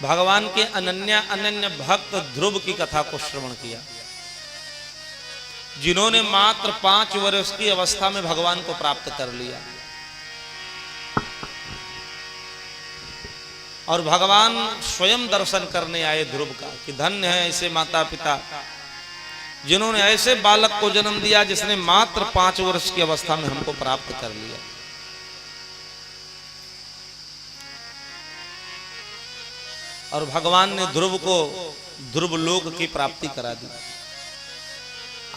भगवान के अनन्य भक्त ध्रुव की कथा को श्रवण किया, जिन्होंने मात्र 5 वर्ष की अवस्था में भगवान को प्राप्त कर लिया। और भगवान स्वयं दर्शन करने आए ध्रुव का कि धन्य है ऐसे माता पिता जिन्होंने ऐसे बालक को जन्म दिया जिसने मात्र 5 वर्ष की अवस्था में हमको प्राप्त कर लिया। और भगवान ने ध्रुव को ध्रुव लोक की प्राप्ति करा दी।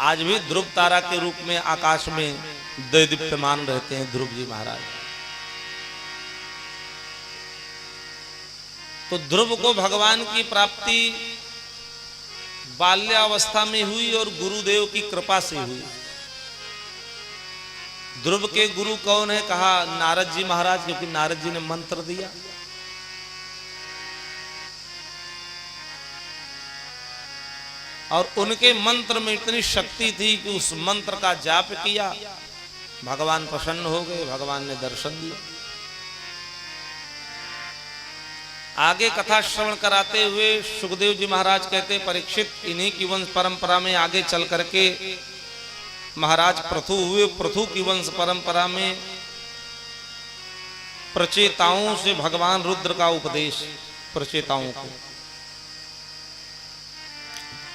आज भी ध्रुव तारा के रूप में आकाश में दैदीप्यमान रहते हैं ध्रुव जी महाराज। तो ध्रुव को भगवान की प्राप्ति बाल्यावस्था में हुई और गुरुदेव की कृपा से हुई। ध्रुव के गुरु कौन है? कहा नारद जी महाराज, क्योंकि नारद जी ने मंत्र दिया। और उनके मंत्र में इतनी शक्ति थी कि उस मंत्र का जाप किया, भगवान प्रसन्न हो गए, भगवान ने दर्शन दिया। आगे कथा श्रवण कराते हुए सुखदेव जी महाराज कहते, परीक्षित इन्हीं की वंश परंपरा में आगे चल करके महाराज पृथु हुए। पृथु की वंश परंपरा में प्रचेताओं से भगवान रुद्र का उपदेश, प्रचेताओं को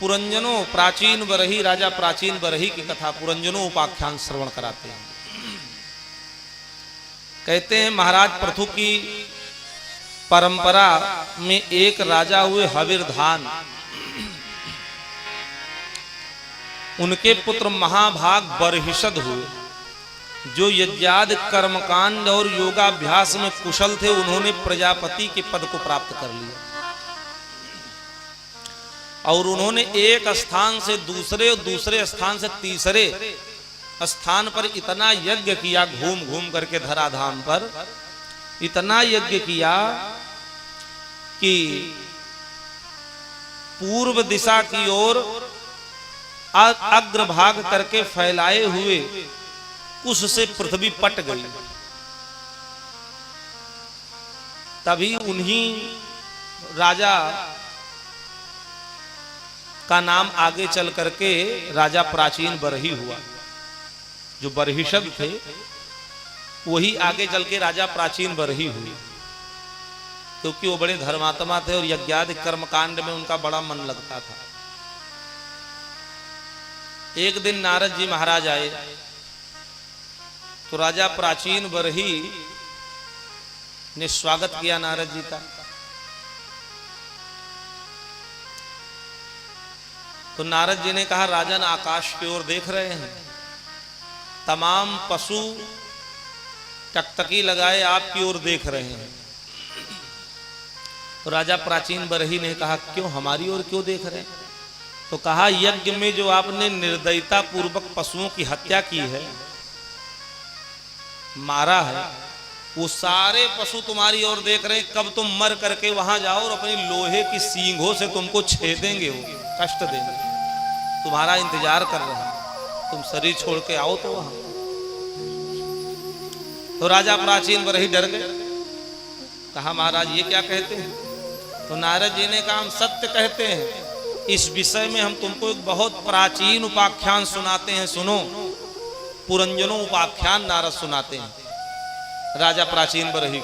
पुरंजनो प्राचीन बरही, राजा प्राचीन बरही की कथा पुरंजनो उपाख्यान श्रवण कराते हैं। कहते हैं महाराज पृथु की परंपरा में एक राजा हुए हविर्धान, उनके पुत्र महाभाग बरहिषद हुए, जो यज्ञादि कर्मकांड और योगाभ्यास में कुशल थे। उन्होंने प्रजापति के पद को प्राप्त कर लिया और उन्होंने एक स्थान से दूसरे स्थान से तीसरे स्थान पर इतना यज्ञ किया, घूम घूम करके धराधाम पर इतना यज्ञ किया कि पूर्व दिशा की ओर अग्रभाग करके फैलाए हुए कुश से पृथ्वी पट गई। तभी उन्हीं राजा का नाम आगे चल करके राजा प्राचीन बरही हुआ। जो बरहिषद थे वही आगे चल के राजा प्राचीन बरही हुई, क्योंकि वो बड़े धर्मात्मा थे और यज्ञादि कर्मकांड में उनका बड़ा मन लगता था। एक दिन नारद जी महाराज आए तो राजा प्राचीन बरही ने स्वागत किया नारद जी का। तो नारद जी ने कहा, राजन आकाश की ओर देख रहे हैं, तमाम पशु टकटकी लगाए आपकी ओर देख रहे हैं। तो राजा प्राचीन बरही ने कहा, क्यों हमारी ओर क्यों देख रहे हैं? तो कहा, यज्ञ में जो आपने निर्दयता पूर्वक पशुओं की हत्या की है, मारा है, वो सारे पशु तुम्हारी ओर देख रहे हैं। कब तुम मर करके वहां जाओ और अपनी लोहे की सींगों से तुमको छेदेंगे, वो कष्ट देंगे, तुम्हारा इंतजार कर रहे हैं, तुम शरीर छोड़ के आओ तो वहां। तो राजा प्राचीन बरही डर गए, कहा महाराज ये क्या कहते हैं? तो नारद जी ने कहा, हम सत्य कहते हैं, इस विषय में हम तुमको एक बहुत प्राचीन उपाख्यान सुनाते हैं, सुनो। पुरंजनो उपाख्यान नारद सुनाते हैं राजा प्राचीन बरही।